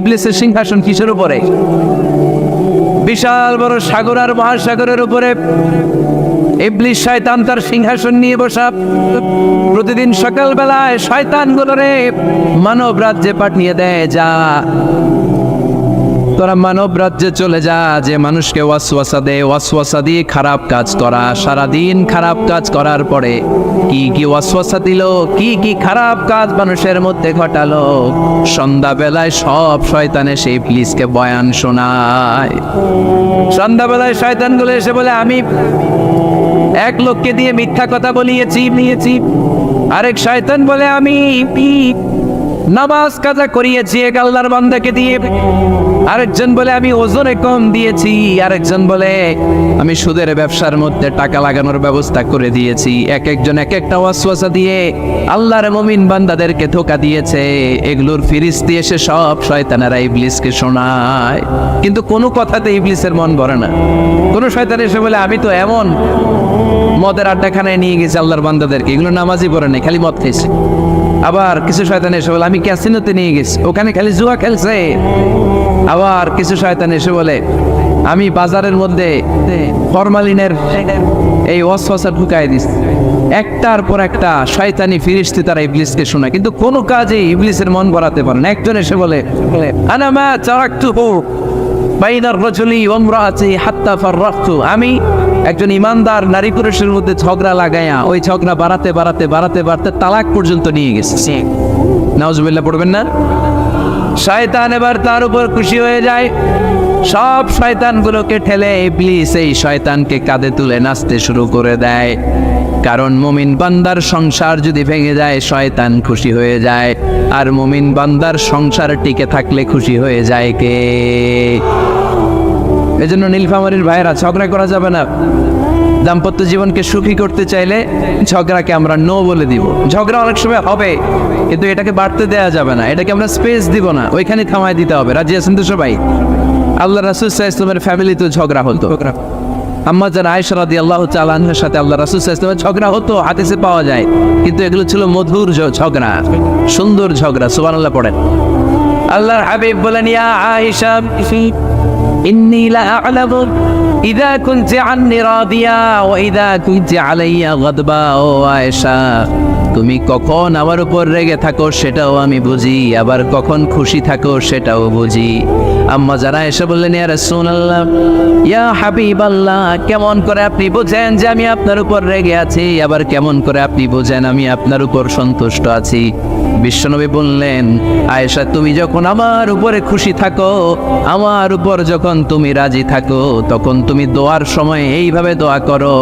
ইবলিসের সিংহাসন কিসের উপরে? বিশাল বড় সাগর আর মহাসাগরের উপরে ইবলিস শয়তান তার সিংহাসন নিয়ে বসা। প্রতিদিন সকালবেলায় শয়তানগুলোরে মানব রাজ্যে পাঠিয়ে দেয়, যা তোরা মানব রাজ্যে চলে যা, যে মানুষকে ওয়াসওয়াসা দেয়, ওয়াসওয়াসা দিয়ে খারাপ কাজ করা। সারাদিন খারাপ কাজ করার পরে কি কি ওয়াসওয়াসা দিল, কি কি খারাপ কাজ মানুষের মধ্যে ঘটালো, সন্ধ্যাবেলায় সব শয়তানে সেই ইবলিসকে বয়ান শোনায়। সন্ধ্যাবেলায় শয়তানগুলো এসে বলে, আমি এক লোককে দিয়ে মিথ্যা কথা বলিয়েছি। আরেক শয়তান বলে, আমি নামাজ কাজা করিয়েছি এক আল্লাহর বান্দাকে দিয়ে। আরেকজন বলে, আমি ওজনে কম দিয়েছি। আরেকজন বলে, আমি সুদের ব্যবসার মধ্যে টাকা লাগানোর ব্যবস্থা করে দিয়েছি। এক একজন এক একটা ওয়াসওয়াসা দিয়ে আল্লাহর মুমিন বান্দাদেরকে ধোঁকা দিয়েছে। এগুলোর ফিরিস্তি এসে সব শয়তানেরা ইবলিসকে শোনায়, কিন্তু কোনো কথাতে ইবলিসের মন ভরে না। কোন শয়তান এসে বলে, আমি তো এমন মদের আড্ডাখানায় নিয়ে গেছি আল্লাহর বান্দাদেরকে, এগুলো নামাজই পড়ে নাই, খালি মদ খেয়েছে। আবার কিছু শয়তান এসে বলে, আমি ক্যাসিনোতে নিয়ে গেছি, ওখানে খালি জুয়া খেলছে। আবার কিছু শয়তান এসে বলে, আমি বাজারের মধ্যে ফরমালিনের এই ওয়াসওয়াসা ঢুকাই দিছি। একটার পর একটা শয়তানি ফিরিস্তি তারা ইবলিসকে শোনায়, কিন্তু কোনো কাজে ইবলিসের মন ভরাতে পারে না। একজন এসে বলে, আনা মা তারাকতুহু বাইনার রাজুলি ওয়া ইমরাআতিহি হাত্তা ফাররাকতু, আমি একজন ইমানদার নারী পুরুষের মধ্যে ঝগড়া লাগাইয়া ওই ঝগড়া বাড়াতে তালাক পর্যন্ত নিয়ে গেছে। নাউজুবিল্লাহ পড়বেন না? শয়তান এবার তার উপর খুশি হয়ে যায়। সব শয়তানগুলোকে ঠেলে ইবলিস এই শয়তানকে কাঁধে তুলে নাচতে শুরু করে দেয়। কারণ মুমিন বান্দার সংসার যদি ভেঙে যায় শয়তান খুশি হয়ে যায়, আর মুমিন বান্দার সংসার টিকে থাকলে খুশি হয়ে যায় কে? এজন্য নীলফামারীর ভাইরা, ঝগড়া করা যাবে না। দাম্পত্য জীবনকে সুখী করতে চাইলে ঝগড়াকে আমরা নো বলে দিব। ঝগড়া অনেক সময় হবে, কিন্তু এটাকে বাড়তে দেওয়া যাবে না, এটাকে আমরা স্পেস দিব না, ওইখানে থামায় দিতে হবে। রাজি আছেন তো সবাই? আল্লাহ রাসূল সাল্লাল্লাহু আলাইহি ওয়াসাল্লামের ফ্যামিলিতে ঝগড়া হতো। আম্মা জান আয়েশা রাদিয়াল্লাহু তাআলা আনহার সাথে আল্লাহ রাসূল সাল্লাল্লাহু আলাইহি ওয়াসাল্লামের ঝগড়া হতো, হাদিসে পাওয়া যায়, কিন্তু এগুলো ছিল মধুর ঝগড়া, সুন্দর ঝগড়া। সুবহানাল্লাহ পড়েন। আল্লাহর হাবিব বলেন, ইয়া আয়েশা ইন্নী লা আ'লামু ইযা কুনতি আন্নী রাদিয়া ওয়া ইযা কুনতি আলাইয়া গাদবা। ও আয়েশা, তুমি কখন আমার উপর রেগে থাকো সেটাও আমি বুঝি, আবার কখন খুশি থাকো সেটাও বুঝি। আম্মা যারা এসে বললেন, ইয়া রাসূলুল্লাহ, ইয়া হাবিবাল্লাহ, কেমন করে আপনি বুঝেন যে আমি আপনার উপর রেগে আছি, আবার কেমন করে আপনি বুঝেন আমি আপনার উপর সন্তুষ্ট আছি? বিশ্বনবী বললেন, আয়েশা, তুমি যখন আমার উপরে খুশি থাকো, আমার উপর যখন তুমি রাজি থাকো, তখন তুমি দোয়ার সময় এইভাবে দোয়া করো,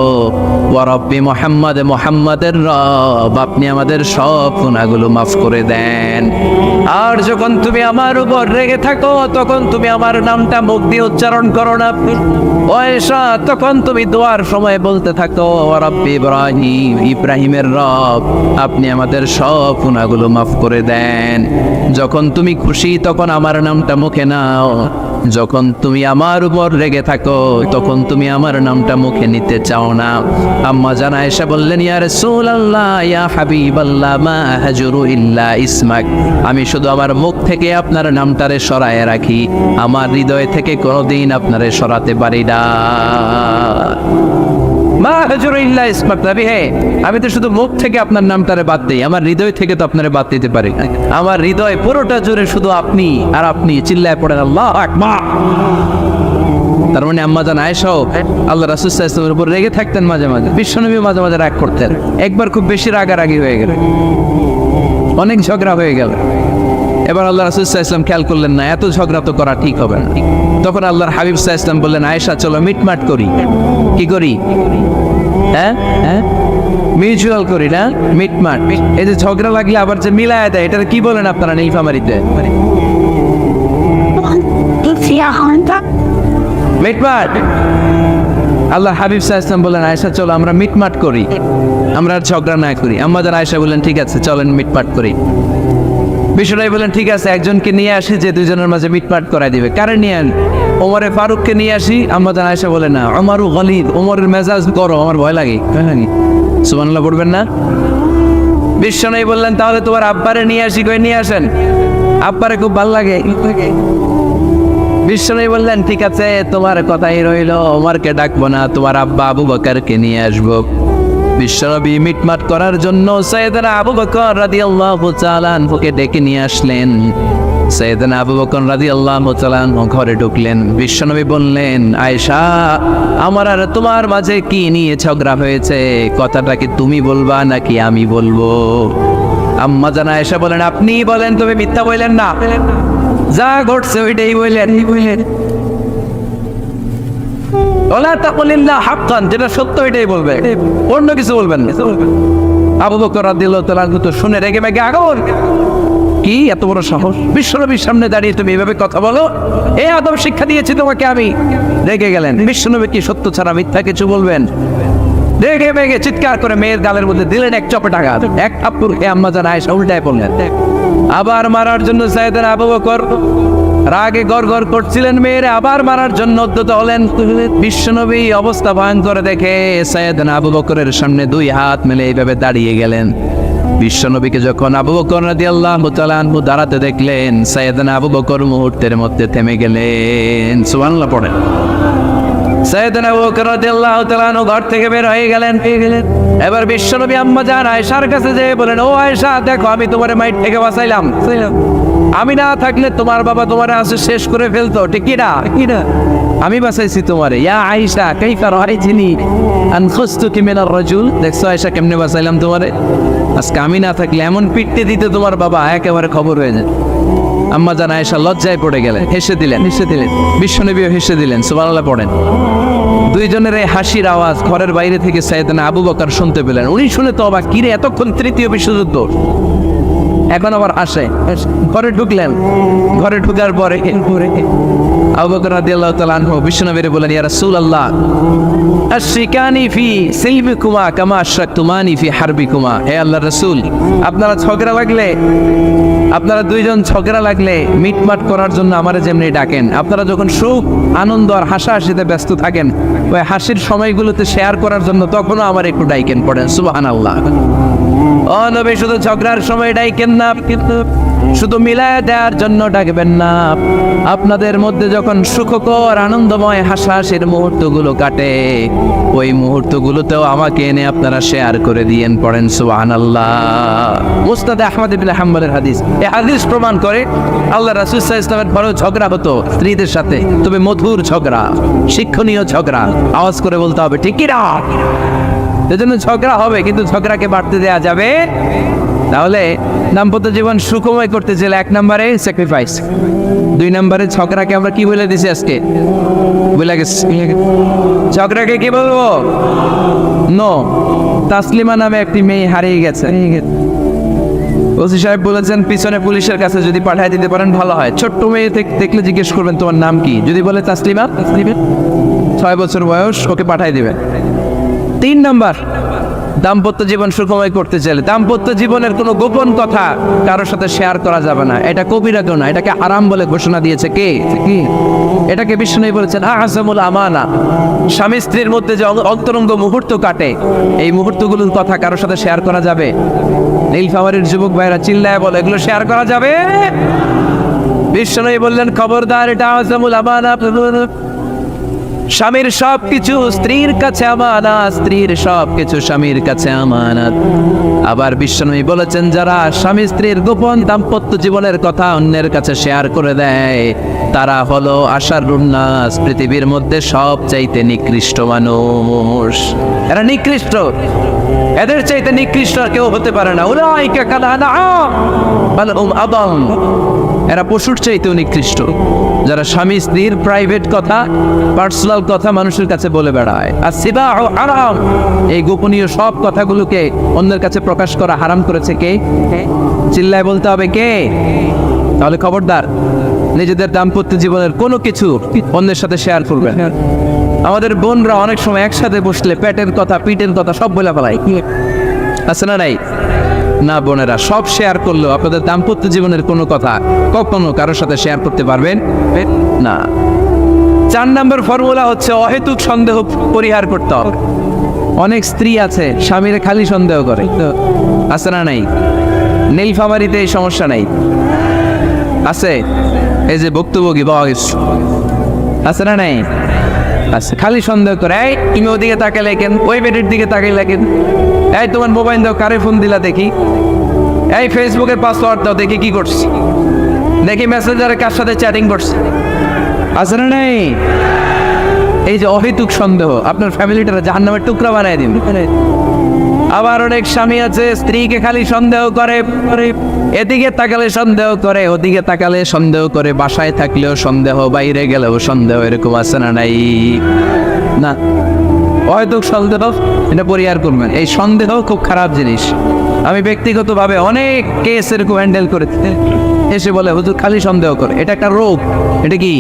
ওয়া রব্বি মুহাম্মদ, মুহাম্মাদের রব, আপনি আমাদের সব গুনাহগুলো মাফ করে দেন। আর যখন তুমি আমার উপর রেগে থাকো, তখন তুমি আমার নামটা মুখ দিয়ে উচ্চারণ করো না, আয়েশা, তখন তুমি দোয়ার সময় বলতে থাকো, ওয়া রব্বি ইব্রাহিম, ইব্রাহিমের রব, আপনি আমাদের সব গুনাহগুলো মাফ করে দেন। যখন তুমি খুশি তখন আমার নামটা মুখে নাও, যখন তুমি আমার উপর রেগে থাকো তখন তুমি আমার নামটা মুখে নিতে চাও না। আম্মা জান আয়েশা বললেন, ইয়া রাসূলুল্লাহ, ইয়া হাবিবাল্লাহ, মা হাজুরু ইল্লা ইসমাক, আমি শুধু আমার মুখ থেকে আপনার নামটারে সরায় রাখি, আমার হৃদয় থেকে কোনোদিন আপনারে সরাতে পারি না। মা হাজুরু ইল্লা ইসমাক, নবী হে, আমি তো শুধু মুখ থেকে আপনার নামটারে বাদ দেই, আমার হৃদয় থেকে তো আপনারে বাদ দিতে পারি না। আমার হৃদয় পুরোটা জুড়ে শুধু আপনি আর আপনি। চিল্লায় পড়েন আল্লাহু আকবার। তার মানে আম্মা জান আয়েশাও আল্লাহ রাসূল সাল্লাল্লাহু আলাইহি ওয়াসাল্লামের উপর রেগে থাকতেন মাঝে মাঝে, বিশ্বনবী মাঝে মাঝে রাগ করতেন। একবার খুব বেশি রাগারাগি হয়ে গেল, অনেক ঝগড়া হয়ে গেল। এবার আল্লাহ রাসূল সাল্লাল্লাহু আলাইহি ওয়াসাল্লাম খেয়াল করলেন না, এত ঝগড়া তো করা ঠিক হবে না। তখন আল্লাহর হাবিব সাল্লাল্লাহু আলাইহি ওয়াসাল্লাম বললেন, আয়েশা, চলো মিটমাট করি। কি করি? হ্যাঁ, মিউচুয়াল করি না, মিটমাট। এই যে ঝগড়া লাগলে আবার যে মিলায় দেয়, এটা কি বলেন আপনারা নীলফামারীতে? মিটমাট। আল্লাহ হাবিব সাল্লাল্লাহু আলাইহি ওয়াসাল্লাম বললেন, আয়েশা, চলো আমরা মিটমাট করি, আমরা আর ঝগড়া না করি। আম্মা জান আয়েশা বললেন, ঠিক আছে, চলেন মিটমাট করি। বিশ্বনবী বলেন, ঠিক আছে, একজনকে নিয়ে আসি যে দুইজনের মাঝে মিটমাট করাই দিবে। কারে নিয়ে আন? ওমরে ফারুককে নিয়ে আসি। আম্মা জান আয়েশা বলে, না, ওমরু গলিদ, ওমরের মেজাজ গরম, আমার ভয় লাগে। সুবহানাল্লাহ পড়বেন না? বিশ্বনবী বললেন, তাহলে তোমার আব্বারে নিয়ে আসি। কই নিয়ে আসেন? আব্বারে খুব ভালো লাগে। বিশ্বনবী বললেন, ঠিক আছে, তোমার কথাই রইল, ওমরকে ডাকবো না, তোমার আব্বা আবু বকরকে নিয়ে আসবো। বিশ্বনবী মিটমাট করার জন্য সাইয়েদনা আবু বকর রাদিয়াল্লাহু তাআলা আনহুকে ডেকে নিয়ে আসলেন। সাইয়েদনা আবু বকর রাদিয়াল্লাহু তাআলা আনহু ঘরে ঢুকলেন। বিশ্বনবী বললেন, আয়েশা, আমার আর তোমার মাঝে কি নিয়ে ঝগড়া হয়েছে? কথাটা কি তুমি বলবা নাকি আমি বলবো? আম্মা জান আয়েশা বলেন, আপনি বলেন, তবে মিথ্যা বললেন না, যা ঘটছে ওইটাই বললেন। ওলা তাকুলিল্লাহ হাক্কান, যেটা সত্য ওইটাই বলবে, অন্য কিছু বলবেন না। আবু বকর রাদিয়াল্লাহু তাআলা আনহু তো শুনে রেগে মেগে আগুন। কি এত বড় সাহস, বিশ্বনবীর সামনে দাঁড়িয়ে তুমি এভাবে কথা বলো? এই আদব শিক্ষা দিয়েছি তোমাকে আমি। রেগে গেলেন। বিশ্বনবী কি সত্য ছাড়া মিথ্যা কিছু বলবেন? রেগে মেগে চিৎকার করে মেয়ের গালের মধ্যে দিলেন এক চপেট আঘাত। এক থাপ্পড় খেয়ে আম্মা জান আয়েশা উল্টায় পড়লেন। আবার মারার জন্য সাইয়েদনা আবু বকর রাগে গড়গড় করছিলেন, মেয়েরে আবার মারার জন্য উদ্যত হলেন। বিশ্বনবী অবস্থা ভয়ঙ্কর দেখে সাইয়েদনা আবু বকরের সামনে দুই হাত মেলে এইভাবে দাঁড়িয়ে গেলেন। বিশ্বনবীকে যখন আবু বকর রাদিয়াল্লাহু তাআলা আনহু দাঁড়াতে দেখলেন, সাইয়েদনা আবু বকর মুহূর্তের মধ্যে থেমে গেলেন। সুবহানাল্লাহ পড়েন। সাইয়েদনা আবু বকর রাদিয়াল্লাহু তাআলা আনহু ঘর থেকে বের হয়ে গেলেন। এবার বিশ্বনবী আম্মা জান আয়েশার কাছে যেয়ে বলেন, ও আয়েশা, দেখো আমি তোমারে মাইট থেকে বাঁচাইলাম। আমি না থাকলে তোমার বাবা তোমারে আসে শেষ করে ফেলতো, ঠিক কি না? আমি বাঁচাইছি তোমারে। ইয়া আয়েশা কাইফা রাআইতিনি আন খুসতুকি মিনার রাজুল, দেখছো আয়েশা কেমনে বাঁচাইলাম তোমারে? আজকে আমি না থাকলে এমন পিটতে দিতে তোমার বাবা একেবারে খবর হয়ে যায়। আম্মা জান আয়েশা লজ্জায় পড়ে গেলেন, হেসে দিলেন। বিশ্বনবীও হেসে দিলেন। সুবহানাল্লাহ পড়েন। দুইজনের এই হাসির আওয়াজ ঘরের বাইরে থেকে সাইয়েদনা আবু বকর শুনতে পেলেন। উনি শুনে তো অবাক, কিরে এতক্ষণ তৃতীয় বিশ্বযুদ্ধ, এখন আবার আসে। ঘরে ঢুকলেন। ঘরে ঢুকার পরে আবু বকর রাদিয়াল্লাহু তাআলা আনহু বিশ্বনবীর বলেন, ইয়া রাসূলুল্লাহ, আশরিকানি ফি সিলমিকুমা কামা আশরাকতুমানি ফি হারবিকুমা। হে আল্লাহর রাসূল, আপনারা দুইজন ঝগড়া লাগলে মিটমাট করার জন্য আমারে যেমনি ডাকেন, আপনারা যখন সুখ আনন্দ আর হাসাহাসিতে ব্যস্ত থাকেন, ওই হাসির সময়গুলোতে শেয়ার করার জন্য তখনও আমার একটু ডাইকেন। পড়েন সুবহানাল্লাহ। ও নবী, শুধু ঝগড়ার সময় ডাইকেন না, কিন্তু শুধু মিলায় দেওয়ার জন্য ডাকবেন না। আপনাদের মধ্যে যখন সুখকর আনন্দময় হাসাহাসির মুহূর্তগুলো কাটে, ওই মুহূর্তগুলোতেও আমাকে এনে আপনারা শেয়ার করে দিয়েন। পড়েন সুবহানাল্লাহ। মুসনাদে আহমদ ইবনে হাম্বলের হাদিস। এই হাদিস প্রমাণ করে আল্লাহ রাসূল সাল্লাল্লাহু আলাইহি ওয়াসাল্লামের ঘরেও ঝগড়া হতো স্ত্রীদের সাথে, তবে মধুর ঝগড়া, শিক্ষণীয় ঝগড়া। আওয়াজ করে বলতে হবে, ঠিক কি না? এজন্য ঝগড়া হবে, কিন্তু ঝগড়াকে বাড়তে দেওয়া যাবে। তাহলে দাম্পত্য জীবন সুখময় করতে চাইলে 1 নম্বরে স্যাক্রিফাইস, 2 নম্বরে ঝগড়াকে আমরা কি বলে দিছি আজকে? বলে গেছি ঝগড়াকে কি বলবো? নো। তাসলিমা নামে একটি মেয়ে হারিয়ে গেছে। ওসি সাহেব বলেছেন, পিছনে পুলিশের কাছে যদি পাঠিয়ে দিতে পারেন ভালো হয়। ছোট্ট মেয়ে দেখলে জিজ্ঞেস করবেন, তোমার নাম কি? যদি বলে তাসলিমা, 6 বছর বয়স, ওকে পাঠিয়ে দিবেন। 3 নম্বর, দাম্পত্য জীবন সুখময় করতে চাইলে দাম্পত্য জীবনের কোনো গোপন কথা কারোর সাথে শেয়ার করা যাবে না। এটা কবিরা কেউ না, এটাকে হারাম বলে ঘোষণা দিয়েছে কে? এটাকে বিষ্ণু বলেছেন আযমুল আমানা। স্বামী স্ত্রীর মধ্যে যে অন্তরঙ্গ মুহূর্ত কাটে, এই মুহূর্তগুলোর কথা কারোর সাথে শেয়ার করা যাবে? নীলফামারীর যুবক ভাইরা চিল্লায় বলে, এগুলো শেয়ার করা যাবে? বিষ্ণু বললেন, খবরদার, এটা আযমুল আমানা। স্বামীর সবকিছু স্ত্রীর কাছে আমানত, স্ত্রীর সবকিছু স্বামীর কাছে আমানত। আবার বিশ্বনবী বলেছেন, যারা স্বামী স্ত্রীর গোপন দাম্পত্য জীবনের কথা অন্যের কাছে শেয়ার করে দেয়, তারা হলো আশারুন নাস, পৃথিবীর মধ্যে সবচাইতে নিকৃষ্ট মানুষ। এরা নিকৃষ্ট, এদের চাইতে নিকৃষ্ট আর কেউ হতে পারে না। উলাইকা কাল আনআম বাল হুম আদাল। এরা পশুর চাইতেও নিকৃষ্ট, যারা স্বামী স্ত্রীর প্রাইভেট কথা, পার্সোনাল কথা মানুষের কাছে বলে বেড়ায়। আর সিবাহু হারাম, এই গোপনীয় সব কথাগুলোকে অন্যের কাছে প্রকাশ করা হারাম করেছে কে? চিল্লায় বলতে হবে কে? তাহলে খবরদার, নিজেদের দাম্পত্য জীবনের কোনো কিছু অন্যের সাথে শেয়ার করবেন। আমাদের বোনরা অনেক সময় একসাথে বসলে পেটের কথা, পিঠের কথা সব বলে ফেলায়, আছে না নাই? না বোনেরা, সব শেয়ার করলেও আপনাদের দাম্পত্য জীবনের কোনো কথা কখনো কারোর সাথে শেয়ার করতে পারবেন না। 4 নম্বর ফর্মুলা হচ্ছে অহেতুক সন্দেহ পরিহার করতে হবে। অনেক স্ত্রী আছে স্বামীরে খালি সন্দেহ করে, আছে না নাই? নীলফামারীতে এই সমস্যা নাই। আছে? এই যে ভুক্তভোগী পাওয়া গেছে, আছে না নাই? আছে। খালি সন্দেহ করে, এই তুমি ওদিকে তাকালে কেন, ওই বেটির দিকে তাকাইলা কেন, এই তোমার মোবাইল দাও, কারে ফোন দিলা দেখি, এই ফেসবুকের পাসওয়ার্ড দাও দেখি কি করছে, দেখি মেসেঞ্জারে কার সাথে চ্যাটিং করছে, আছে না নাই? এই যে অহেতুক সন্দেহ আপনার ফ্যামিলিটা জাহান্নামের টুকরা বানায় দিবে। আবার অনেক স্বামী আছে স্ত্রীকে খালি সন্দেহ করে, এদিকে তাকালে সন্দেহ করে, ওদিকে তাকালে সন্দেহ করে, বাসায় থাকলেও সন্দেহ, বাইরে গেলেও সন্দেহ, এরকম আছে না নাই? না, অহেতুক সন্দেহ এটা পরিহার করবেন। এই সন্দেহ খুব খারাপ জিনিস। আমি ব্যক্তিগতভাবে অনেক কেস এরকম হ্যান্ডেল করেছি, এসে বলে হুজুর খালি সন্দেহ করে, এটা একটা রোগ। এটা কি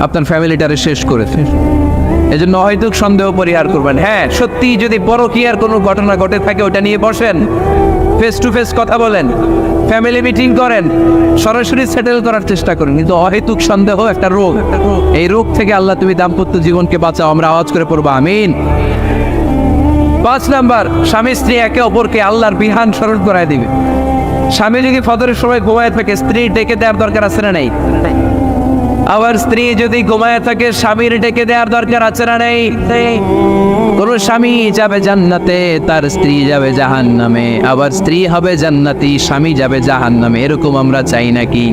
আপনার ফ্যামিলিটারে শেষ করেছে। এই জন্য অহেতুক সন্দেহ পরিহার করবেন। হ্যাঁ, সত্যি যদি পরকীয়ার কোনো ঘটনা ঘটে থাকে ওটা নিয়ে বসেন, ফেস টু ফেস কথা বলেন, ফ্যামিলি মিটিং করেন, সরাসরি সেটেল করার চেষ্টা করেন। কিন্তু অহেতুক সন্দেহ একটা রোগ। এই রোগ থেকে আল্লাহ তুমি দাম্পত্য জীবনকে বাঁচাও, আমরা আওয়াজ করে পড়বো আমিন। 5 নাম্বার, স্বামী স্ত্রী একে অপরকে আল্লাহর বিধান স্মরণ করায় দিবে। স্বামী যদি ফজরের সময় ঘুমায় থাকে, স্ত্রী ডেকে দেওয়ার দরকার আছে না নাই? আবার স্ত্রী যদি ঘুমায় থাকে, স্বামীর ডেকে দেওয়ার দরকার আছে না নেই? কোন স্বামী যাবে জান্নাতে, তার স্ত্রী যাবে জাহান্নামে, আবার স্ত্রী হবে জান্নাতি, স্বামী যাবে জাহান্নামে। এরকম আমরা চাই নাকি?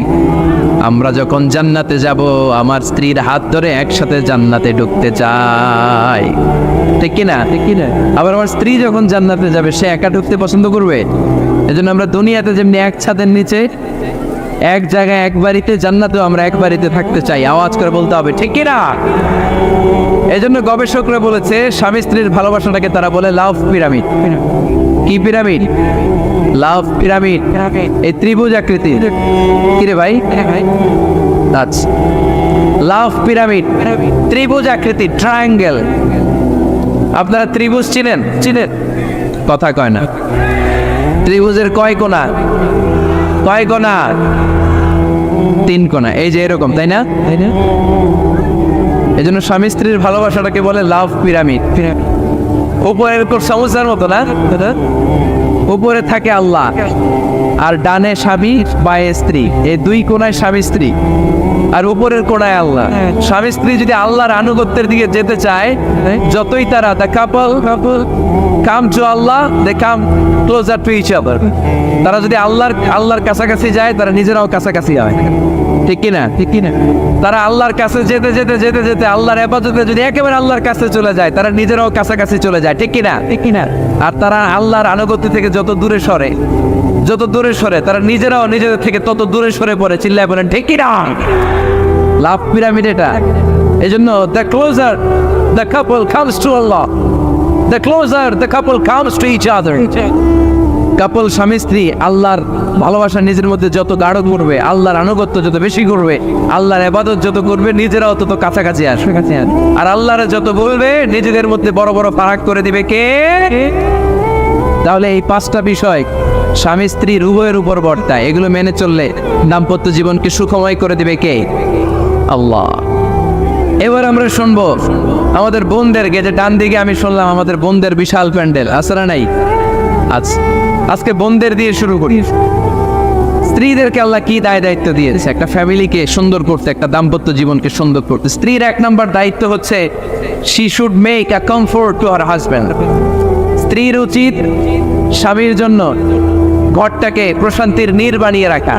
আমরা যখন জান্নাতে যাব, আমার স্ত্রীর হাত ধরে একসাথে জান্নাতে ঢুকতে চাই, ঠিক কিনা? আবার আমার স্ত্রী যখন জান্নাতে যাবে, সে একা ঢুকতে পছন্দ করবে? এজন্য আমরা দুনিয়াতে যেমনি এক ছাদের নিচে এক জায়গায় এক বাড়িতে, জান্নাতেও আমরা এক বাড়িতে থাকতে চাই। আওয়াজ করে বলতে হবে ঠিক কিনা? এই জন্য গবেষকরা বলেছে স্বামী স্ত্রীর ভালোবাসাটাকে তারা বলে লাভ পিরামিড। কি পিরামিড? লাভ পিরামিড। এই ত্রিভুজ আকৃতি। কিরে ভাই? লাভ পিরামিড, ত্রিভুজ আকৃতি, ট্রায়াঙ্গেল। আপনারা ত্রিভুজ চিনেন? কথা কয় না। ত্রিভুজের কয় কোণা? 3 কোণা। এই যে এরকম, তাই না? এই জন্য স্বামী স্ত্রীর ভালোবাসাটাকে বলে লাভ পিরামিড। উপরে এরকম সমুদ্রের মতো না, উপরে থাকে আল্লাহ, আর ডানে স্বামী, বায়ে স্ত্রী। এই 2 কোণায় স্বামী স্ত্রী, আর উপরের কোণায় আল্লাহ। স্বামী স্ত্রী যদি আল্লাহর আনুগত্যের দিকে যেতে চায়, যতই তারা the couple come to Allah, they come closer to each other। তারা যদি আল্লাহর কাছাকাছি যায়, তারা নিজেরাও কাছাকাছি হয়, ঠিক কিনা? তারা আল্লাহর কাছে যেতে যেতে যেতে যেতে আল্লাহর ইবাদতে যদি একেবারে আল্লাহর কাছে চলে যায়, তারা নিজেরাও কাছাকাছি চলে যায়, ঠিক কিনা? আর তারা আল্লাহর আনুগত্য থেকে যত দূরে সরে, তারা নিজেরাও নিজেদের থেকে তত দূরে সরে পড়ে। চিল্লায় বলেন ঠিক কিনা? লাভ পিরামিড এটা। এই জন্য the closer the couple comes to Allah, the closer the couple comes to each other। কাপল স্বামী স্ত্রী আল্লাহর ভালোবাসা নিজের মধ্যে যত গাঢ় করবে, আল্লাহর আনুগত্য যত বেশি করবে, আল্লাহর ইবাদত যত করবে, নিজেরাও তত কাছাকাছি আসবে। আর আল্লাহর যত বলবে, নিজেদের মধ্যে বড় বড় ফারাক করে দিবে কে? তাহলে এই 5টা বিষয় স্বামী স্ত্রীর উভয়ের উপর বর্তায়। এগুলো মেনে চললে দাম্পত্য জীবনকে সুখময় করে দিবে কে? আল্লাহ। এবার আমরা শুনবো আমাদের বোনদেরকে, যে ডান দিকে আমি শুনলাম আমাদের বোনদের বিশাল প্যান্ডেল, আছে না নাই? আজকে বোনদের দিয়ে শুরু করি। স্ত্রীদেরকে আল্লাহ কি দায়িত্ব দিয়েছে একটা ফ্যামিলিকে সুন্দর করতে, একটা দাম্পত্য জীবনকে সুন্দর করতে? স্ত্রীর 1 নম্বর দায়িত্ব হচ্ছে she should make a comfort to her husband। স্ত্রীর উচিত স্বামীর জন্য ঘরটাকে প্রশান্তির নীড় বানিয়ে রাখা।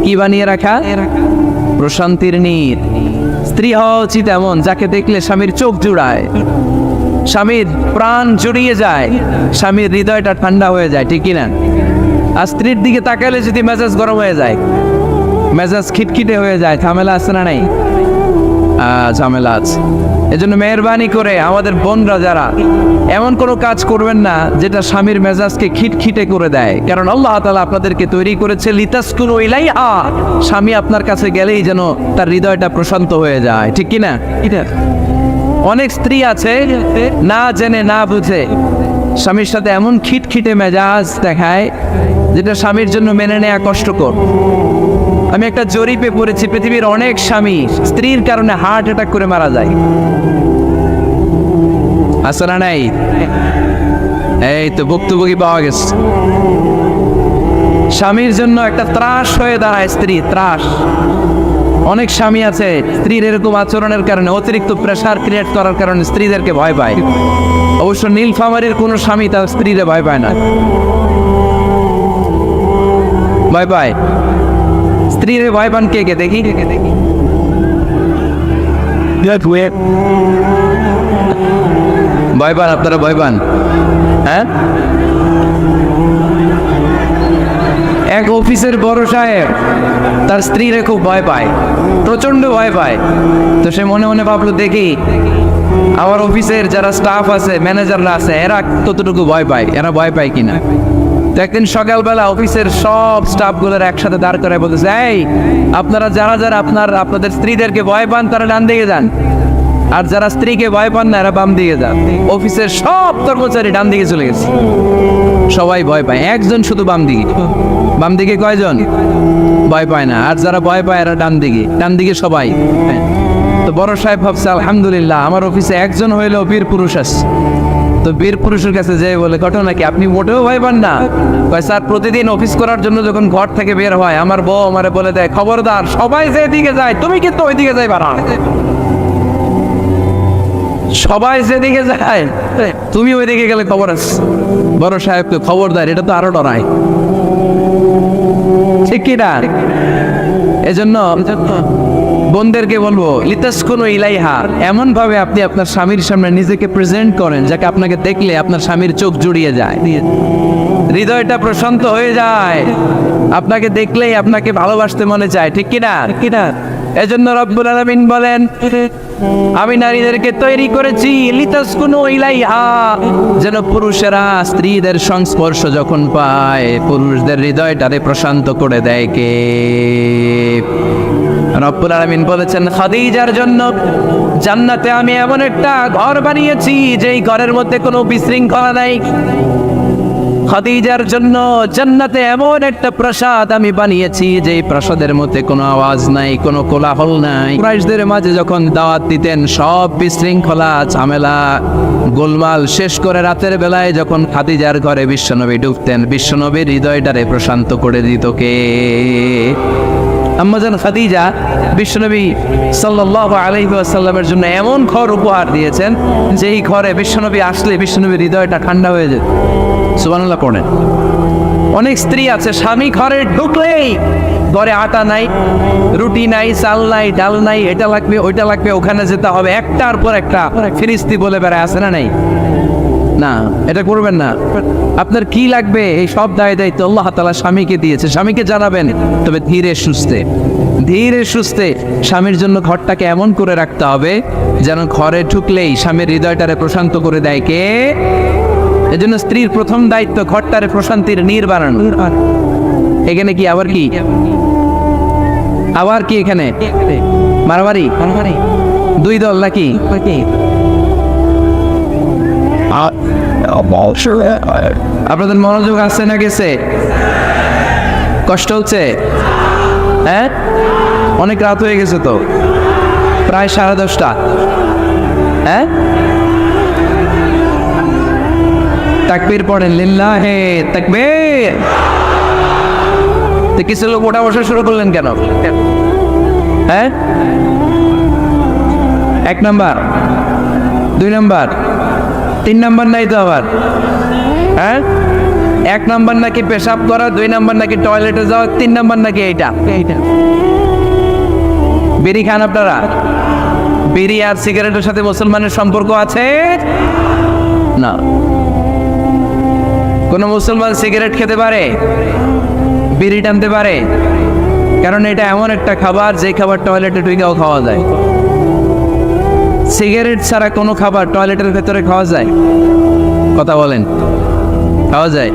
কি বানিয়ে রাখা? প্রশান্তির নীড়। স্ত্রী হওয়া উচিত এমন যাকে দেখলে স্বামীর চোখ জুড়ায়, স্বামীর প্রাণ জুড়িয়ে যায়, স্বামীর হৃদয়টা ঠান্ডা হয়ে যায়, ঠিক কিনা? আর স্ত্রীর দিকে তাকালে যদি মেজাজ গরম হয়ে যায়, মেজাজ খিটখিটে হয়ে যায়, ঝামেলা আছে না নাই? ঝামেলা আছে। এজন্য মেহরবানি করে আমাদের বোনরা যারা, এমন কোনো কাজ করবেন না যেটা স্বামীর মেজাজকে খিটখিটে করে দেয়। কারণ আল্লাহ তাআলা আপনাদেরকে তৈরি করেছে লিতাসকুনু ইলাইহা, স্বামী আপনার কাছে গেলেই যেন তার হৃদয়টা প্রশান্ত হয়ে যায়, ঠিক কিনা? অনেক স্ত্রী আছে না জেনে না বুঝে স্বামীর সাথে এমন খিটখিটে মেজাজ দেখায় যেটা স্বামীর জন্য মেনে নেওয়া কষ্টকর। আমি একটা জরিপে পড়েছি, পৃথিবীর অনেক স্বামী স্ত্রীর কারণে হার্ট অ্যাটাক করে মারা যায়। আছে না নাই? এই তো ভুক্তভোগী পাওয়া গেছে। স্বামীর জন্য একটা ত্রাস হয়ে দাঁড়ায় স্ত্রী, ত্রাস। অনেক স্বামী আছে স্ত্রীর এরকম আচরণের কারণে, অতিরিক্ত প্রেসার ক্রিয়েট করার কারণে স্ত্রীদেরকে ভয় পায়। অবশ্য নীলফামারীর কোনো স্বামী তার স্ত্রীরে ভয় পায় না। ভয় পায় স্ত্রীরে ভয় পান কে কে দেখি? ভয় পান আপনারা? ভয় পান? হ্যাঁ, এক অফিসের বড় সাহেব তার স্ত্রীরে খুব ভয় পায়, প্রচন্ড ভয় পায়। তো সে মনে মনে ভাবলো, দেখি আমার অফিসের যারা স্টাফ আছে, ম্যানেজাররা আছে, এরা কতটুকু ভয় পায়, এরা ভয় পায় কিনা। তো একদিন সকালবেলা অফিসের সব স্টাফগুলোর একসাথে দাঁড় করে বলতেছে, এই আপনারা যারা যারা আপনাদের স্ত্রীদেরকে ভয় পান তারা ডান দিকে যান, আর যারা স্ত্রীকে ভয় পান না এরা বাম দিকে যান। অফিসের সব কর্মচারী ডান দিকে চলে গেছে, সবাই ভয় পায়, একজন শুধু বাম দিকে। বাম দিকে কয়জন ভয় পায় না, আর যারা ভয় পায় এরা ডান দিকে, ডান দিকে সবাই। তো বড় সাহেব ভাবছে, আলহামদুলিল্লাহ আমার অফিসে একজন হইলেও বীর পুরুষ আছে। তো বীর পুরুষের কাছে যেয়ে বলে, ঘটনা কি, আপনি মোটেও ভয় পান না? কয়, স্যার প্রতিদিন অফিস করার জন্য যখন ঘর থেকে বের হয় আমার বউ আমারে বলে দেয়, খবরদার সবাই যেদিকে যায় তুমি কিন্তু ওইদিকে যাইবা না, সবাই যেদিকে যায় তুমি ওইদিকে গেলে খবর আছে। বড় সাহেবকে খবরদার, এটা তো আরো ডরায়, ঠিক কি না? এজন্য বোনদেরকে বলবো, লিতাসকুনু ইলাইহা, এমন ভাবে আপনি আপনার স্বামীর সামনে নিজেকে প্রেজেন্ট করেন যাকে আপনাকে দেখলে আপনার স্বামীর চোখ জুড়িয়ে যায়, হৃদয়টা প্রশান্ত হয়ে যায়, আপনাকে দেখলেই আপনাকে ভালোবাসতে মনে চায়, ঠিক কি না? এজন্য রব্বুল আলামিন বলেন, আমি নারীদেরকে তৈরি করেছি লিতাসকুনু ইলাইহা, যেন পুরুষেরা স্ত্রীদের সংস্পর্শ যখন পায় পুরুষদের হৃদয়টারে প্রশান্ত করে দেয় কে? রব্বুল আলামিন বলেছেন, খাদিজার জন্য জান্নাতে আমি এমন একটা ঘর বানিয়েছি যেই ঘরের মধ্যে কোনো বিশৃঙ্খলা নাই। খাদিজার জন্য জান্নাতে এমন একটা প্রাসাদ আমি বানিয়েছি যেই প্রাসাদের মধ্যে কোনো আওয়াজ নাই, কোনো কোলাহল নাই। কুরাইশদের মাঝে যখন দাওয়াত দিতেন সব বিশৃঙ্খলা ঝামেলা গোলমাল শেষ করে রাতের বেলায় যখন খাদিজার ঘরে বিশ্বনবী ঢুকতেন, বিশ্বনবীর হৃদয়টারে প্রশান্ত করে দিত কে? আম্মাজান খাদিজা বিশ্বনবী সাল্লাল্লাহু আলাইহি ওয়াসাল্লামের জন্য এমন ঘর উপহার দিয়েছেন যেই ঘরে বিশ্বনবী আসলে বিশ্বনবীর হৃদয়টা ঠান্ডা হয়ে যেত। সুবহানাল্লাহ পড়েন। অনেক স্ত্রী আছে স্বামী ঘরে ঢুকলেই ঘরে আটা নাই, রুটি নাই, চাল নাই, ডাল নাই, এটা লাগবে ওইটা লাগবে, ওখানে যেতে হবে, একটার পর একটা ফিরিস্তি বলে বেড়ায়, আছে না নাই? না, এটা করবেন না। আপনার কি লাগবে এই সব দায় দায়িত্ব আল্লাহ তাআলা স্বামীকে দিয়েছে, স্বামীকে জানাবেন, তবে ধীরে সুস্থে স্বামীর জন্য ঘরটাকে এমন করে রাখতে হবে যেন ঘরে ঢুকলেই স্বামীর হৃদয়টারে প্রশান্ত করে দেয় কে? এজন্য স্ত্রীর প্রথম দায়িত্ব ঘরটারে প্রশান্তির নীড় বানানো। এখানে কি আবার কি এখানে মারামারি দুই দল নাকি? আপনাদের মনোযোগ আসছে না গেছে? কষ্ট হচ্ছে? হ্যাঁ, অনেক রাত হয়ে গেছে তো, প্রায় 10:30। হ্যাঁ, তাকবীর পড়েন, লিল্লাহে তাকবীর। তো কিছু লোক ওঠা বসা শুরু করলেন কেন? হ্যাঁ, 1 নাম্বার 2 নাম্বার 3 নাম্বার নাই তো আবার? হ্যাঁ, 1 নাম্বার নাকি পেশাব করা, 2 নাম্বার নাকি টয়লেটে যাওয়া, 3 নাম্বার নাকি এইটা। বিড়ি খান আপনারা? বিড়ি আর সিগারেটের সাথে মুসলমানের সম্পর্ক আছে না। কোন মুসলমান সিগারেট খেতে পারে, বিড়ি টানতে পারে? কারণ এটা এমন একটা খাবার যে খাবার টয়লেটে ঢুকেও খাওয়া যায়। সিগারেট ছাড়া কোনো খাবার টয়লেটের ভেতরে খাওয়া যায়? কথা বলেন, খাওয়া যায়।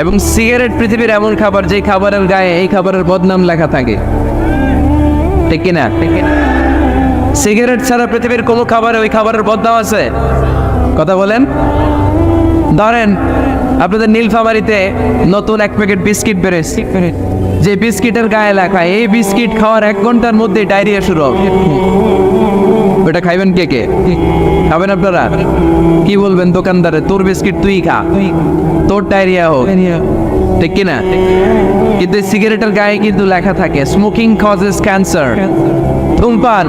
এবং সিগারেট পৃথিবীর এমন খাবার যে খাবারের গায়ে এই খাবারের বদনাম লেখা থাকে, ঠিক কিনা? সিগারেট ছাড়া পৃথিবীর কোনো খাবারে ওই খাবারের বদনাম আছে? কথা বলেন। ধরেন আপনাদের নীলফামারীতে নতুন 1 প্যাকেট বিস্কিট বেরোচ্ছে, যে বিস্কিটের গায়ে লেখা এই বিস্কিট খাওয়ার 1 ঘন্টার মধ্যে ডায়রিয়া শুরু হবে। ওটা খাইবেন কে? খাবেন আপনারা? কি বলবেন দোকানদারে, তোর বিস্কিট তুই খা, তোর ডায়রিয়া হোক। ঠিক কিনা? কিন্তু সিগারেটের গায়ে কিন্তু লেখা থাকে স্মোকিং কজেস ক্যান্সার, ধূমপান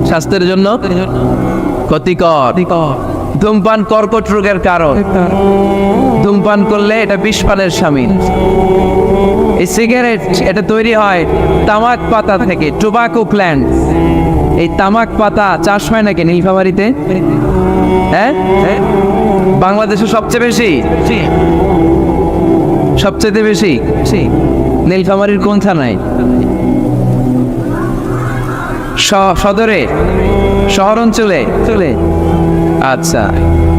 স্বাস্থ্যের জন্য ক্ষতিকর, ধূমপান কর্কট রোগের কারণ, ধূমপান করলে এটা বিষপানের শামিল। এই সিগারেট এটা তৈরি হয় তামাক পাতা থেকে, টোবাকো প্ল্যান্ট। এই তামাক পাতা চাষ হয় নাকি নীলফামারীতে? হ্যাঁ, বাংলাদেশে সবচেয়ে বেশি, সবচেয়ে বেশি নীলফামারীর কোন থানায়? সদরে, শহর অঞ্চলে। আচ্ছা,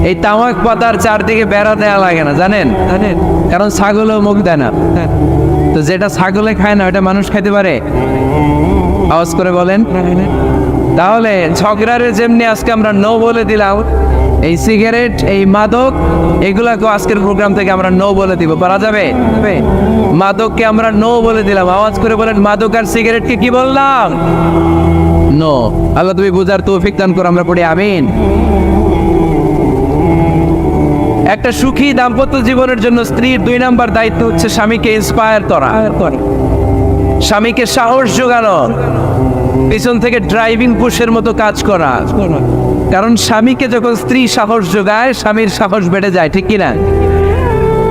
এই তামাক পাতার চারদিকে বেড়া দেওয়া লাগে না, জানেন? কারণ ছাগলও মুখ দেয় না। তো যেটা ছাগলে খায় না ওটা মানুষ খাইতে পারে? আওয়াজ করে বলেন। তাহলে ঝগড়ারে যেমনি আজকে আমরা নো বলে দিলাম, এই সিগারেট, এই মাদক, এগুলাকে আজকের প্রোগ্রাম থেকে আমরা নো বলে দিব। পারা যাবে? মাদককে আমরা নো বলে দিলাম। আওয়াজ করে বলেন, মাদক আর সিগারেটকে কি বললাম? নো। আল্লাহ তুমি বুঝার তৌফিক দান করো, আমরা পড়ি আমিন। একটা সুখী দাম্পত্য জীবনের জন্য স্ত্রীর 2 নাম্বার দায়িত্ব হচ্ছে স্বামীকে ইন্সপায়ার করা, স্বামীকে সাহস যোগানো, পিছন থেকে ড্রাইভিং পুশের মতো কাজ করা। কারণ স্বামীকে যখন স্ত্রী সাহস যোগায়, স্বামীর সাহস বেড়ে যায়, ঠিক কিনা?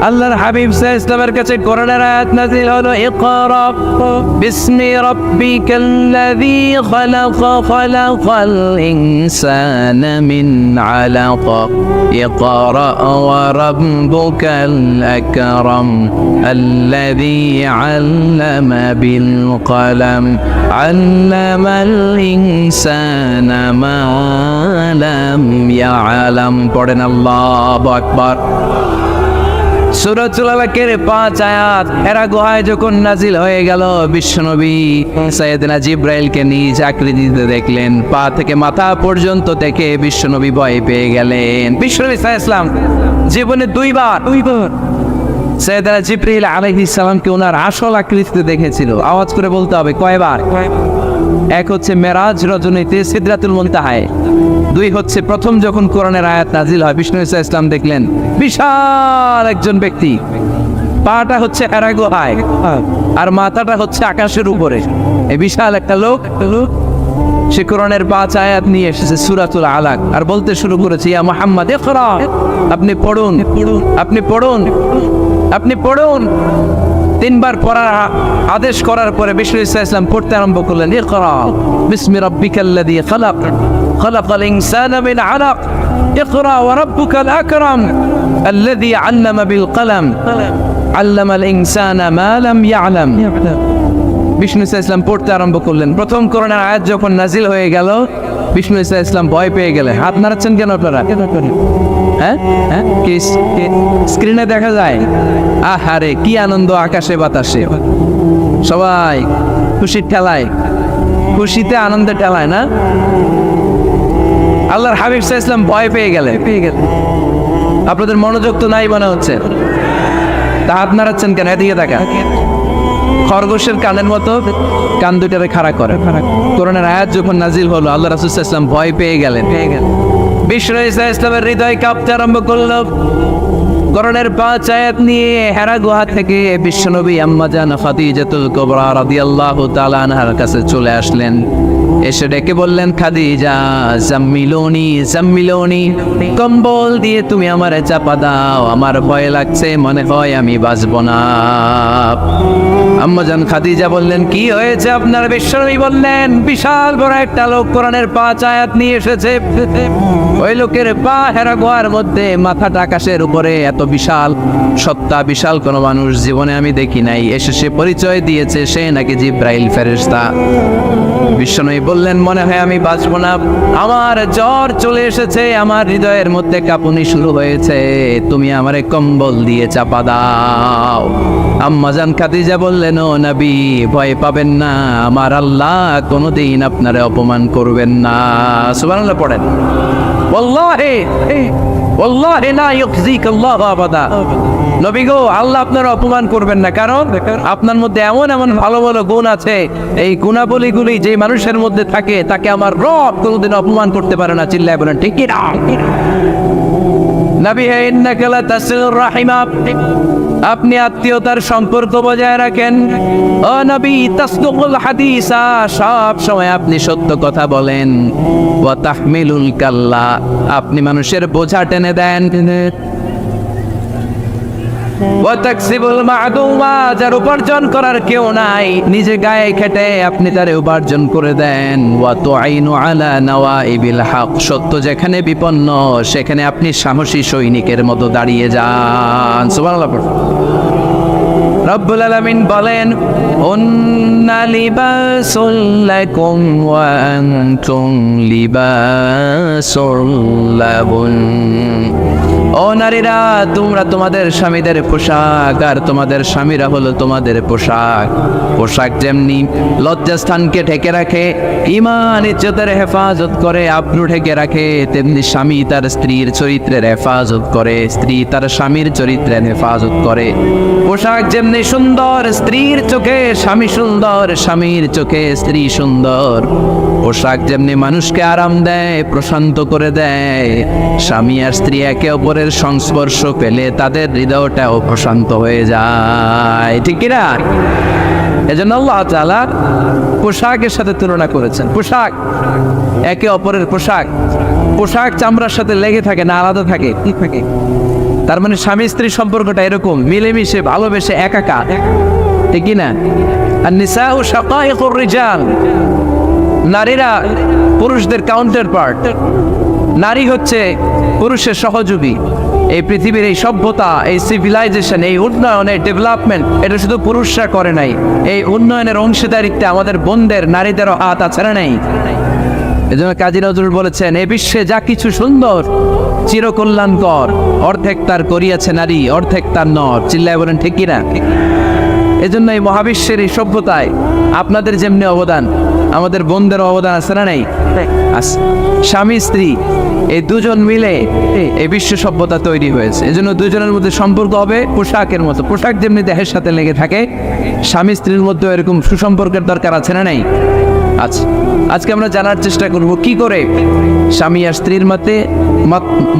আল্লাহর হাবিব সাল্লাল্লাহু আলাইহি ওয়াসাল্লামের কাছে কোরআনের আয়াত নাযিল হলো, ইকরা বিসমি রাব্বিকাল্লাযী খালাক, খালাকাল ইনসানা মিন আলাক, ইকরা ওয়া রাব্বুকাল আকরাম, আল্লাযী আল্লামা বিল কলম, আল্লামাল ইনসানা মা লাম ইয়ালাম। পড়েন আল্লাহু আকবার। সূরাতুল আলাকের 5 আয়াত হেরা গুহায় যখন নাজিল হয়ে গেল, বিশ্বনবী সাইয়েদনা জিবরাইলকে নিজ আকৃতিতে দেখলেন। পা থেকে মাথা পর্যন্ত দেখে বিশ্বনবী ভয় পেয়ে গেলেন। বিশ্বনবী সাল্লাল্লাহু আলাইহি ওয়াসাল্লাম জীবনে 2 বার সাইয়েদনা জিবরাইল আলাইহিস সালামকে ওনার আসল আকৃতিতে দেখেছিল। আওয়াজ করে বলতে হবে, কয়বার? এক হচ্ছে মেরাজ রজনীতে সিদরাতুল মুনতাহায়, 2 হচ্ছে প্রথম যখন কোরআনের আয়াত নাজিল হয়, বিষ্ণু ইসা ইসলাম দেখলেন বিশাল একজন ব্যক্তি, পাটা হচ্ছে হেরা গুহায় আর মাথাটা হচ্ছে আকাশের উপরে। এই বিশাল একটা লোক, সে কোরআনের 5 আয়াত নিয়ে এসেছে সূরাতুল আলাক, আর বলতে শুরু করেছে, ইয়া মুহাম্মদ ইকরা, আপনি পড়ুন, আপনি পড়ুন, আপনি পড়ুন। 3 বার পড়ার আদেশ করার পরে বিষ্ণু ইসা ইসলাম পড়তে আরম্ভ করলেন, ইকরা বিসমি রাব্বিকাল্লাযী খালাক, খালাকাল ইনসানা মিন আলাক, ইকরা ওয়া রাব্বুকাল আকরাম, আল্লাযী আল্লামা বিল কলম, আল্লামাল ইনসানা মা লাম ইয়ালাম। বিষ্ণু ইসা ইসলাম পড়তে আরম্ভ করলেন। প্রথম কোরআনের আয়াত যখন নাজিল হয়ে গেল, বিষ্ণু ইসা ইসলাম ভয় পেয়ে গেলেন। হাত নাড়াচ্ছেন কেন আপনারা? হ্যাঁ, কি স্ক্রিনে দেখা যায়? আহারে কি আনন্দ আকাশে বাতাসে, সবাই খুশির ঠেলায়, খুশিতে আনন্দে ঠেলায় না? আল্লাহর হাবিব সাল্লাল্লাহু আলাইহি ওয়াসাল্লাম ভয় পেয়ে গেলেন। আপনাদের মনোযোগ তো নাই মনে হচ্ছে, তা হাত নাড়াচ্ছেন কেন? এদিকে দেখা, খরগোশের কানের মতো কান দুটারে খাড়া করে। কোরআনের আয়াত যখন নাজিল হলো, আল্লাহ রাসূল সাল্লাল্লাহু আলাইহি ওয়াসাল্লাম ভয় পেয়ে গেলেন। বিষ্ণু ইসা ইসলামের হৃদয় কাঁপতে আরম্ভ করলো। কোরআনের 5 আয়াত নিয়ে হেরা গুহা থেকে বিশ্বনবী আম্মা জান খাদিজাতুল কুবরা রাদিয়াল্লাহু তাআলা আনহার কাছে চলে আসলেন। এসে ডেকে বললেন, খাদিজা জাম্মিলুনি জাম্মিলুনি, কম্বল দিয়ে তুমি আমারে চাপা দাও, আমার ভয় লাগছে, মনে হয় আমি বাঁচবো না। আম্মা জান খাদিজা বললেন, কি হয়েছে আপনার? বিশ্বনবী বললেন, বিশাল বড় একটা লোক কোরআনের 5 আয়াত নিয়ে এসেছে। ওই লোকের পা হেরা গুহার মধ্যে, মাথাটা আকাশের উপরে, এত বিশাল সত্তা, বিশাল কোন মানুষ জীবনে আমি দেখি নাই। এসে সে পরিচয় দিয়েছে সে নাকি জিব্রাইল ফেরেশতা। বিশ্বনবী বললেন, মনে হয় আমি বাঁচবো না, আমার জ্বর চলে এসেছে, আমার হৃদয়ের মধ্যে কাঁপুনি শুরু হয়েছে, তুমি আমারে কম্বল দিয়ে চাপা দাও। আম্মা জান খাদিজা বললেন, ও নবী ভয় পাবেন না, আমার আল্লাহ কোনোদিন আপনারে অপমান করবেন না। সুবহানাল্লাহ পড়েন। ওয়াল্লাহি ওয়াল্লাহি লা ইউখজিকাল্লাহু আবাদা। নবী গো, আল্লাহ আপনার অপমান করবেন না, কারণ আপনার মধ্যে এমন এমন ভালো ভালো গুণ আছে, এই গুণাবলীগুলি যে মানুষের মধ্যে থাকে তাকে আমার রব কোনোদিন অপমান করতে পারে না। চিল্লায় বলেন ঠিক কি না? নবী হে ইন্নাকা লা তাসিলুর রাহিমা, আপনি আত্মীয়তার সম্পর্ক বজায় রাখেন। ও নবী তাসদুকুল হাদিসা, সব সময় আপনি সত্য কথা বলেন। ওয়া তাহমিলুল কাল্লা, আপনি মানুষের বোঝা টেনে দেন। ওয়া তাকসিবুল মা'দুমা, যার উপার্জন করার কেউ নাই, নিজে গায়ে খেটে আপনি তারে উপার্জন করে দেন। ওয়া তুআইনু আলা নাওয়াইবিল হক, সত্য যেখানে বিপন্ন সেখানে আপনি সাহসী সৈনিকের মতো দাঁড়িয়ে যান। সুবহানাল্লাহ। রব্বুল আলামিন বলেন, উন্না লিবাসুল লাকুম ওয়া আনতুম লিবাসুল লাহুন। ও নারীরা, তোমরা তোমাদের স্বামীদের পোশাক, আর তোমাদের স্বামীরা হলো তোমাদের পোশাক। পোশাক যেমনি লজ্জাস্থানকে ঢেকে রাখে, ঈমান ইজ্জতের হেফাজত করে, আব্রু ঢেকে রাখে, তেমনি স্বামী তার স্ত্রীর চরিত্রের হেফাজত করে, স্ত্রী তার স্বামীর চরিত্রের হেফাজত করে। পোশাক যেমনি সুন্দর, স্ত্রীর চোখে স্বামী সুন্দর, স্বামীর চোখে স্ত্রী সুন্দর। পোশাক যেমনি মানুষকে আরাম দেয়, প্রশান্ত করে দেয়, স্বামী আর স্ত্রী একে অপরের সংস্পর্শ পেলে তাদের হৃদয়টাও প্রশান্ত হয়ে যায়, ঠিক কিনা? এজন্য আল্লাহ তাআলা পোশাকের সাথে তুলনা করেছেন। পোশাক একে অপরের পোশাক, পোশাক চামড়ার সাথে লেগে থাকে না, আলাদা থাকে, ঠিক থাকে। তার মানে স্বামী স্ত্রীর সম্পর্কটা এরকম মিলেমিশে ভালোবেসে একাকার, ঠিক কিনা? আর নিসাউ শাকাইকুর রিজাল, নারীরা পুরুষদের কাউন্টার পার্ট। নারী হচ্ছে পুরুষের সহযোগী। এই পৃথিবীর এই সভ্যতা, এই সিভিলাইজেশন, এই উন্নয়ন, এই ডেভেলপমেন্ট, এটা শুধু পুরুষরা করে নাই। এই উন্নয়নের অংশীদারিত্বে আমাদের বোনদের, নারীদেরও হাত আছে না নাই? এজন্য কাজী নজরুল বলেছেন, এ বিশ্বে যা কিছু সুন্দর চিরকল্যাণকর, অর্ধেক তার করিয়াছে নারী, অর্ধেক তার নর। চিল্লায় বলেন ঠিক কিনা? এজন্য এই মহাবিশ্বের এই সভ্যতায় আপনাদের যেমনি অবদান, আমাদের বোনদের অবদান আছে না নাই? স্বামী স্ত্রী এই দুজন মিলে এই বিশ্ব সভ্যতা তৈরি হয়েছে। এজন্য দুজনের মধ্যে সম্পর্ক হবে পোশাকের মতো। পোশাক যেমনি দেহের সাথে লেগে থাকে, স্বামী স্ত্রীর মধ্যে এরকম সুসম্পর্কের দরকার আছে না নাই? আচ্ছা, আজকে আমরা জানার চেষ্টা করব কি করে স্বামী আর স্ত্রীর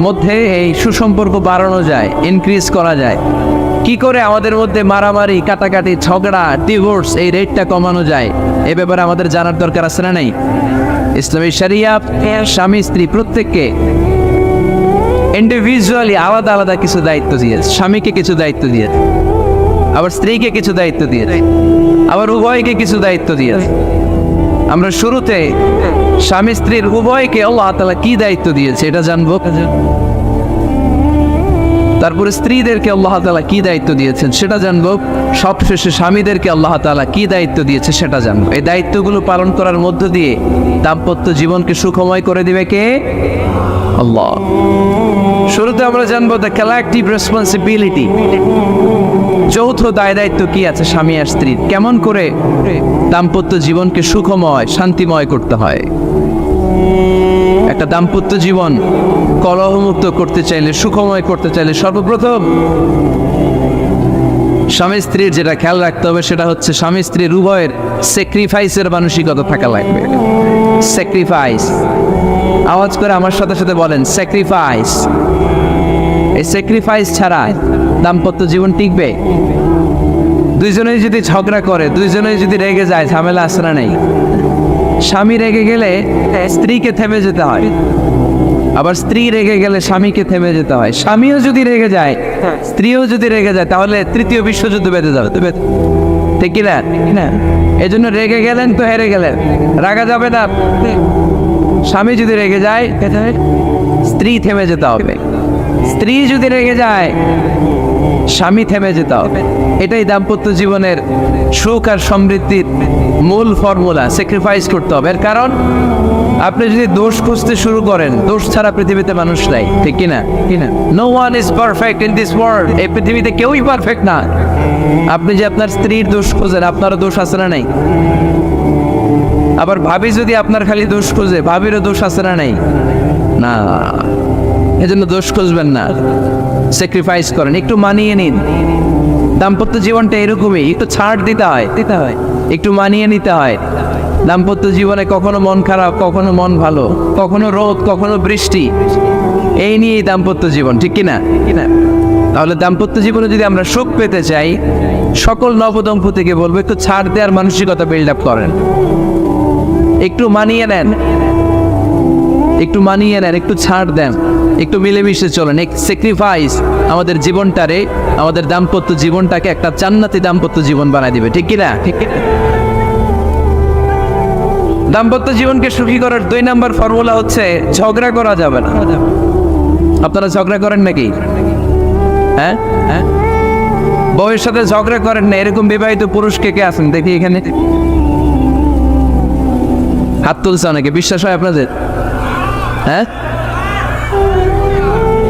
মধ্যে এই সুসম্পর্ক বাড়ানো যায়, ইনক্রিজ করা যায়। কি করে আমাদের মধ্যে মারামারি, কাটাকাটি, ঝগড়া, ডিভোর্স এই রেটটা কমানো যায়, এ ব্যাপারে আমাদের জানার দরকার আছে না নাই? ইসলামী শরিয়া স্বামী স্ত্রী প্রত্যেককে ইন্ডিভিজুয়ালি আলাদা আলাদা কিছু দায়িত্ব দিয়েছে। স্বামীকে কিছু দায়িত্ব দিয়েছে, আবার স্ত্রীকে কিছু দায়িত্ব দিয়েছে, আবার উভয়কে কিছু দায়িত্ব দিয়েছে। আমরা শুরুতে স্বামী স্ত্রীর উভয়কে আল্লাহ তাআলা কি দায়িত্ব দিয়েছে এটা জানবো। তারপরে স্ত্রীদেরকে আল্লাহ তাআলা কি দায়িত্ব দিয়েছেন সেটা জানবো। সবশেষে স্বামীদেরকে আল্লাহ তাআলা কি দায়িত্ব দিয়েছে সেটা জানবো। এই দায়িত্বগুলো পালন করার মধ্য দিয়ে দাম্পত্য জীবনকে সুখময় করে দিবে কে? আল্লাহ। শুরুতে আমরা জানবো দ্য কালেকটিভ রেসপন্সিবিলিটি, যৌথ দায় দায়িত্ব কি আছে স্বামী আর স্ত্রীর, কেমন করে দাম্পত্য জীবনকে সুখময়, শান্তিময় করতে হয়। একটা দাম্পত্য জীবন কলহমুক্ত করতে চাইলে, সুখময় করতে চাইলে সর্বপ্রথম স্বামী স্ত্রীর যেটা খেয়াল রাখতে হবে সেটা হচ্ছে স্বামী স্ত্রীর উভয়ের স্যাক্রিফাইসের মানসিকতা থাকা লাগবে। স্যাক্রিফাইস, আওয়াজ করে আমার সাথে সাথে বলেন স্যাক্রিফাইস। এই স্যাক্রিফাইস ছাড়া দাম্পত্য জীবন টিকবে? দুইজনেই যদি ঝগড়া করে, দুইজনেই যদি রেগে যায়, ঝামেলা আসে না নেই? স্বামী রেগে গেলে স্ত্রীকে থেমে যেতে হয়, আবার স্ত্রী রেগে গেলে স্বামীকে থেমে যেতে হয়। স্বামীও যদি রেগে যায়, স্ত্রীও যদি রেগে যায়, তাহলে তৃতীয় বিশ্বযুদ্ধ বেঁধে যাবে, ঠিক কি না? এই জন্য রেগে গেলেন তো হেরে গেলেন, রাগা যাবে না। স্বামী যদি রেগে যায়, স্ত্রী থেমে যেতে হবে। স্ত্রী যদি রেগে যায়, স্বামী থেমে যেতে হবে। এটাই দাম্পত্য জীবনের সুখ আর সমৃদ্ধির মূল ফর্মুলা। স্যাক্রিফাইস করতে হবে। এর কারণ আপনি যদি দোষ খুঁজতে শুরু করেন, দোষ ছাড়া পৃথিবীতে মানুষ নাই, ঠিক কিনা? No one is perfect in this world. এই পৃথিবীতে কেউই পারফেক্ট না। আপনি যে আপনার স্ত্রীর দোষ খোঁজেন, আপনারও দোষ আছে না নাই? আবার ভাবি যদি আপনার খালি দোষ খোঁজে, ভাবিরও দোষ আছে না নাই? না, এজন্য দোষ খুঁজবেন না, স্যাক্রিফাইস করেন, একটু মানিয়ে নিন। দাম্পত্য জীবনটা এরকমই, একটু ছাড় দিতে হয়, একটু মানিয়ে নিতে হয়। দাম্পত্য জীবনে কখনো মন খারাপ, কখনো মন ভালো, কখনো রোদ, কখনো বৃষ্টি, এই নিয়েই দাম্পত্য জীবন, ঠিক কিনা? তাহলে দাম্পত্য জীবনে যদি আমরা সুখ পেতে চাই, সকল নবদম্পতিকে বলবো একটু ছাড় দেওয়ার মানসিকতা বিল্ড আপ করেন, একটু মানিয়ে নেন, একটু ছাড় দেন, একটু মিলেমিশে চলেন, এক স্যাক্রিফাইস আমাদের জীবনটারে, আমাদের দাম্পত্য জীবনটাকে একটা জান্নাতি দাম্পত্য জীবন বানায় দিবে, ঠিক কিনা? দাম্পত্য জীবনকে সুখী করার 2 নাম্বার ফর্মুলা হচ্ছে ঝগড়া করা যাবে না। আপনারা ঝগড়া করেন নাকি? হ্যাঁ, বউয়ের সাথে ঝগড়া করেন না এরকম বিবাহিত পুরুষ কে কে আছেন দেখি এখানে? হাত তুলছে অনেকে, বিশ্বাস হয় আপনাদের? হ্যাঁ,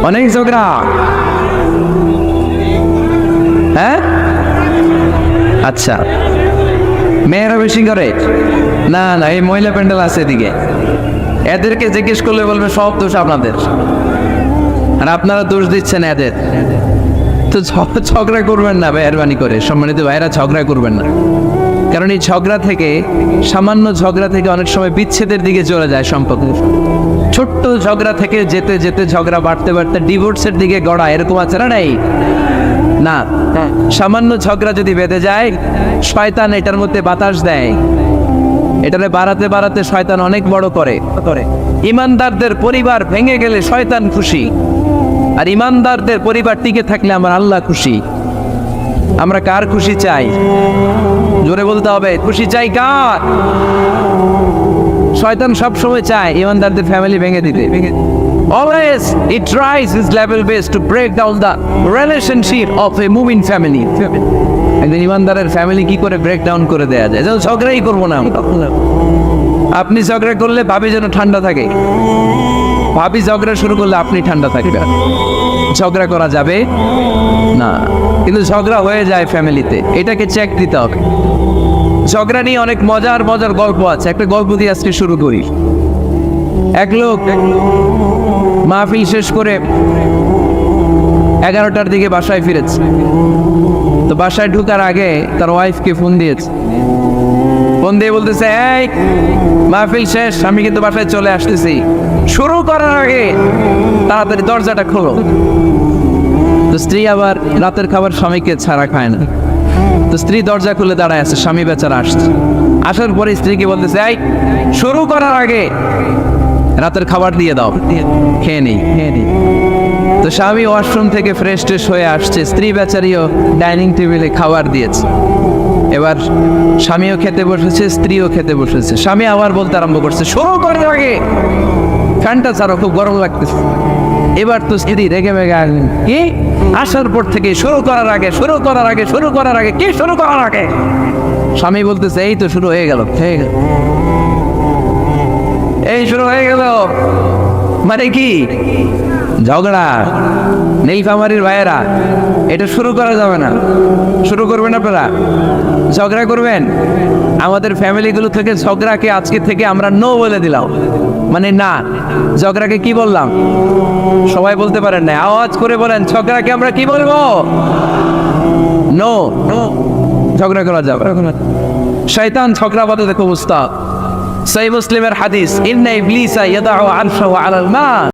অনেক ঝগড়া। হ্যাঁ, আচ্ছা, মেয়েরা বেশি করে? না, এই মহিলা প্যান্ডেল আছে এদিকে, এদেরকে জিজ্ঞেস করলে বলবে সব দোষ আপনাদের, আর আপনারা দোষ দিচ্ছেন এদের। তো ঝগড়া করবেন না মেহরবানি করে, সম্মানিত ভাইরা, ঝগড়া করবেন না। কারণ এই ঝগড়া থেকে, সামান্য ঝগড়া থেকে অনেক সময় বিচ্ছেদের দিকে চলে যায় সম্পর্ক। ছোট্ট ঝগড়া থেকে যেতে যেতে ঝগড়া বাড়তে বাড়তে ডিভোর্সের দিকে গড়া, এরকম আছে না? নাই না, সামান্য ঝগড়া যদি বেঁধে যায়, শয়তান এটার মধ্যে বাতাস দেয়, এটারে বাড়াতে বাড়াতে শয়তান অনেক বড় করে। ইমানদারদের পরিবার ভেঙে গেলে শয়তান খুশি, আর ইমানদারদের পরিবার টিকে থাকলে আমার আল্লাহ খুশি। আমরা কার খুশি চাই? জোরে বলতে হবে, খুশি চাই কার? শয়তান সব সময় চায় ইমানদারদের ফ্যামিলি ভেঙে দিতে। Always it tries its level best to break down the relationship of a moving family. একজন ইমানদারের ফ্যামিলি কি করে ব্রেক ডাউন করে দেয়া যায়? যেন ঝগড়াই করবো না। আপনি ঝগড়া করলে ভাবি যেন ঠান্ডা থাকে, ভাবি ঝগড়া শুরু করলে আপনি ঠান্ডা থাকবেন। ঝগড়া করা যাবে না, কিন্তু ঝগড়া হয়ে যায় ফ্যামিলিতে, এটাকে চেক দিতে হবে। ঝগড়া নিয়ে অনেক মজার মজার গল্প আছে, একটা গল্প দিয়ে আজকে শুরু করি। এক লোক মাহফিল শেষ করে 11টার দিকে বাসায় ফিরেছে। তো বাসায় ঢুকার আগে তার ওয়াইফকে ফোন দিয়েছে, ফোন দিয়ে বলতেছে, এই মাহফিল শেষ, আমি কিন্তু বাসায় চলে আসতেছি, শুরু করার আগে তাড়াতাড়ি দরজাটা খোলো। তো স্ত্রী আবার রাতের খাবার স্বামীকে ছাড়া খায় না, তো স্ত্রী দরজা খুলে দাঁড়ায় আছে, স্বামী বেচারা আসছে। আসার পরে স্ত্রীকে বলতেছে, এই শুরু করার আগে রাতের খাবার দিয়ে দাও, খেয়ে নেই। তো স্বামী ওয়াশরুম থেকে ফ্রেশ ট্রেশ হয়ে আসছে, স্ত্রী বেচারিও ডাইনিং টেবিলে খাবার দিয়েছে। এবার স্বামীও খেতে বসেছে, স্ত্রীও খেতে বসেছে। স্বামী আবার বলতে আরম্ভ করছে, শুরু করার আগে ফ্যানটা ছাড়ো, খুব গরম লাগতেছে। এবার তো স্ত্রী রেগে মেগে আসলেন, কি আসার পর থেকে শুরু করার আগে কি শুরু করার আগে? স্বামী বলতেছে, এই তো শুরু হয়ে গেল, এই শুরু হয়ে গেল। মানে কি? ঝগড়া। নীলফামারীর ভাইয়েরা, এটা শুরু করা যাবে না। শুরু করবেন আপনারা? ঝগড়া করবেন? আমাদের ফ্যামিলিগুলো থেকে ঝগড়াকে আজকে থেকে আমরা নো বলে দিলাম। মানে না, ঝগড়াকে কি বললাম? সবাই বলতে পারেন না, আওয়াজ করে বলেন, ঝগড়াকে আমরা কি বলবো? নো। ঝগড়া করা যাবে। শয়তান ঝগড়া বাঁধে খুব উস্তাদ। সহিহ মুসলিমের হাদিস, ইন্না ইবলিসা ইয়াদাউ আরশাহু আলাল মা।